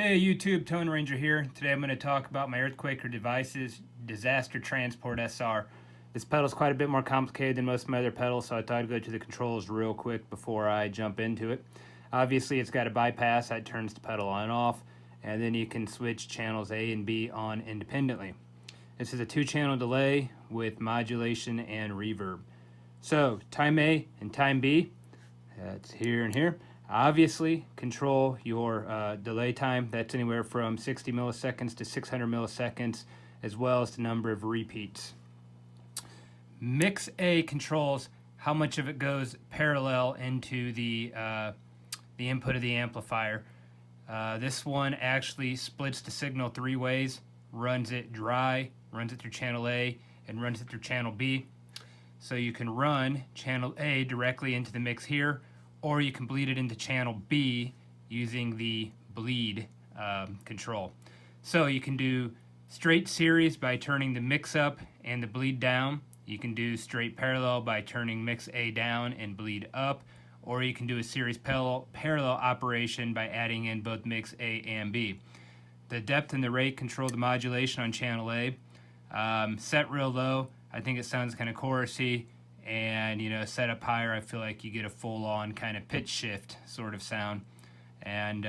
Hey YouTube, Tone Ranger here. Today I'm going to talk about my Earthquaker Devices Disaster Transport SR. This pedal is quite a bit more complicated than most of my other pedals, so I thought I'd go to the controls real quick before I jump into it. Obviously it's got a bypass that turns the pedal on and off, and then you can switch channels A and B on independently. This is a 2-channel delay with modulation and reverb. So time A and time B, that's here and here. Obviously, control your delay time. That's anywhere from 60 milliseconds to 600 milliseconds, as well as the number of repeats. Mix A controls how much of it goes parallel into the input of the amplifier. This one actually splits the signal 3 ways, runs it dry, runs it through channel A, and runs it through channel B. So you can run channel A directly into the mix here, or you can bleed it into channel B using the bleed control. So you can do straight series by turning the mix up and the bleed down. You can do straight parallel by turning mix A down and bleed up, or you can do a series parallel operation by adding in both mix A and B. The depth and the rate control the modulation on channel A. Set real low, I think it sounds kind of chorusy. And set up higher, I feel like you get a full-on kind of pitch shift sort of sound. And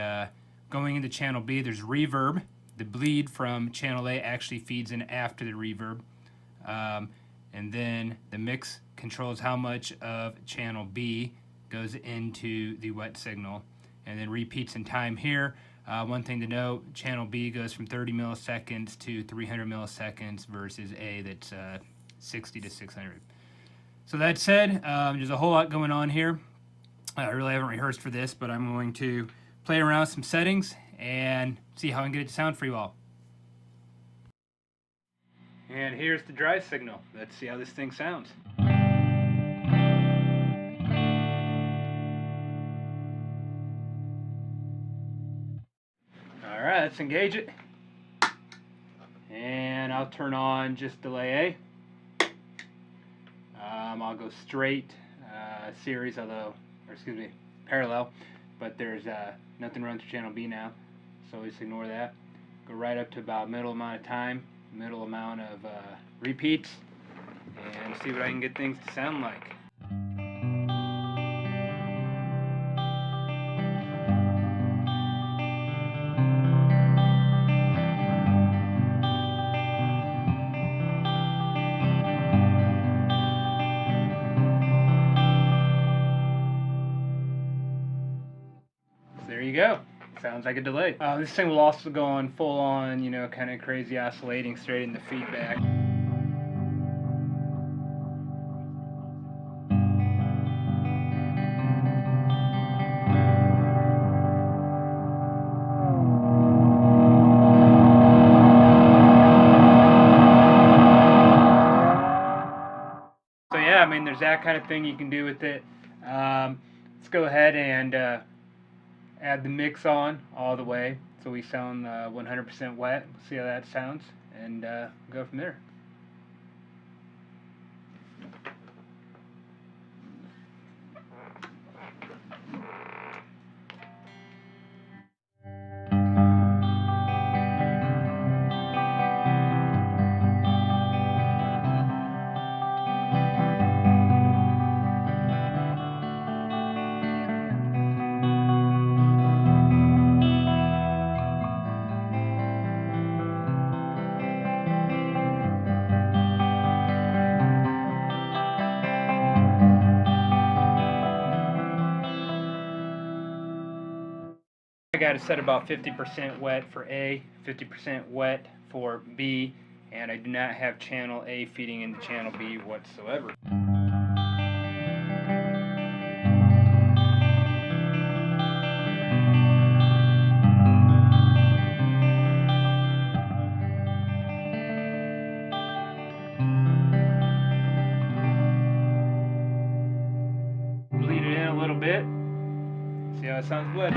going into channel B, there's reverb. The bleed from channel A actually feeds in after the reverb. And then the mix controls how much of channel B goes into the wet signal. And then repeats in time here. One thing to note, channel B goes from 30 milliseconds to 300 milliseconds versus A that's 60 to 600. So that said, there's a whole lot going on here. I really haven't rehearsed for this, but I'm going to play around with some settings and see how I can get it to sound for you all. And here's the dry signal. Let's see how this thing sounds. Alright, let's engage it. And I'll turn on just delay A. I'll go straight series, parallel, but there's nothing running through channel B now, so just ignore that. Go right up to about middle amount of time, middle amount of repeats, and see what I can get things to sound like. There you go. Sounds like a delay. This thing will also go on full on, kind of crazy oscillating straight into feedback. So yeah, I mean, there's that kind of thing you can do with it. Let's go ahead and add the mix on all the way so we sound 100% wet. We'll see how that sounds and go from there. I got it set about 50% wet for A, 50% wet for B, and I do not have channel A feeding into channel B whatsoever. Bleed it in a little bit, see how it sounds bled.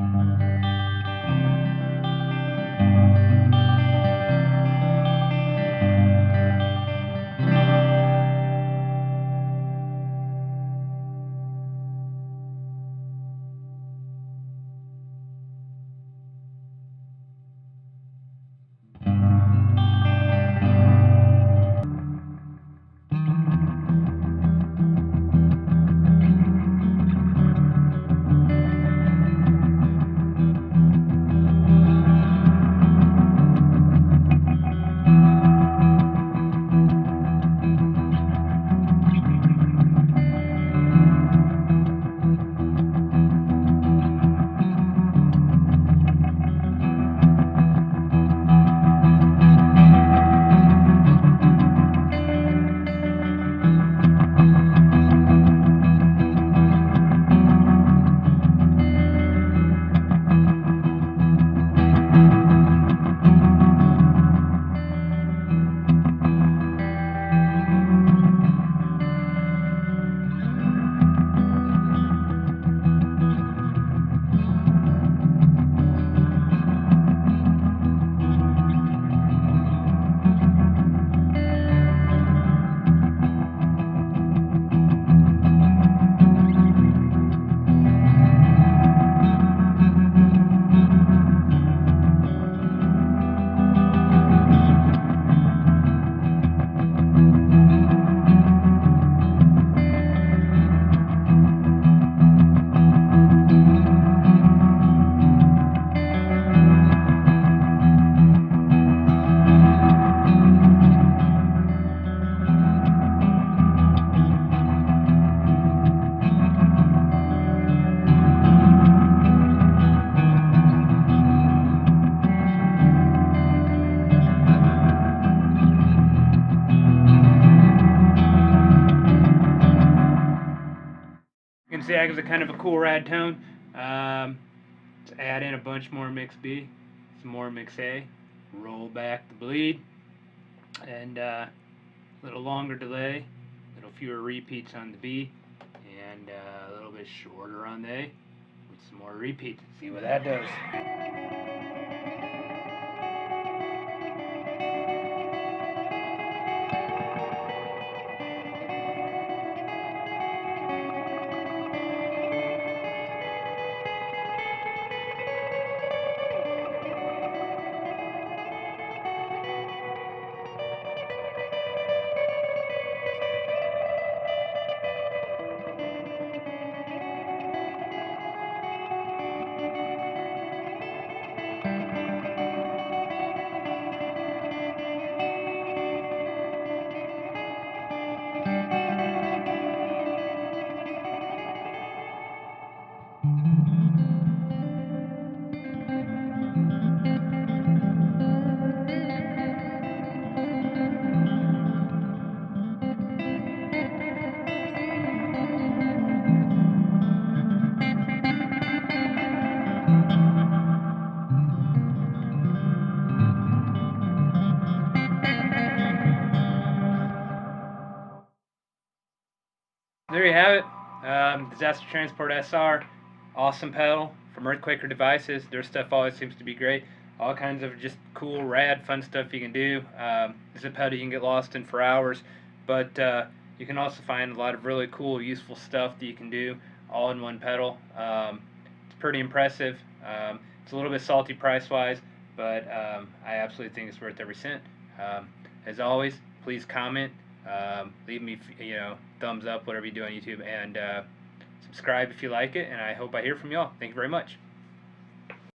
that gives it kind of a cool rad tone. Let's add in a bunch more mix B, some more mix A, roll back the bleed, and a little longer delay, a little fewer repeats on the B, and a little bit shorter on the A, with some more repeats. See what that does. There you have it. Disaster Transport SR. Awesome pedal from Earthquaker Devices. Their stuff always seems to be great. All kinds of just cool, rad, fun stuff you can do. It's a pedal you can get lost in for hours, but you can also find a lot of really cool, useful stuff that you can do all in one pedal. It's pretty impressive. It's a little bit salty price-wise, but I absolutely think it's worth every cent. As always, please comment. Leave me, thumbs up, whatever you do on YouTube, and subscribe if you like it, and I hope I hear from y'all. Thank you very much.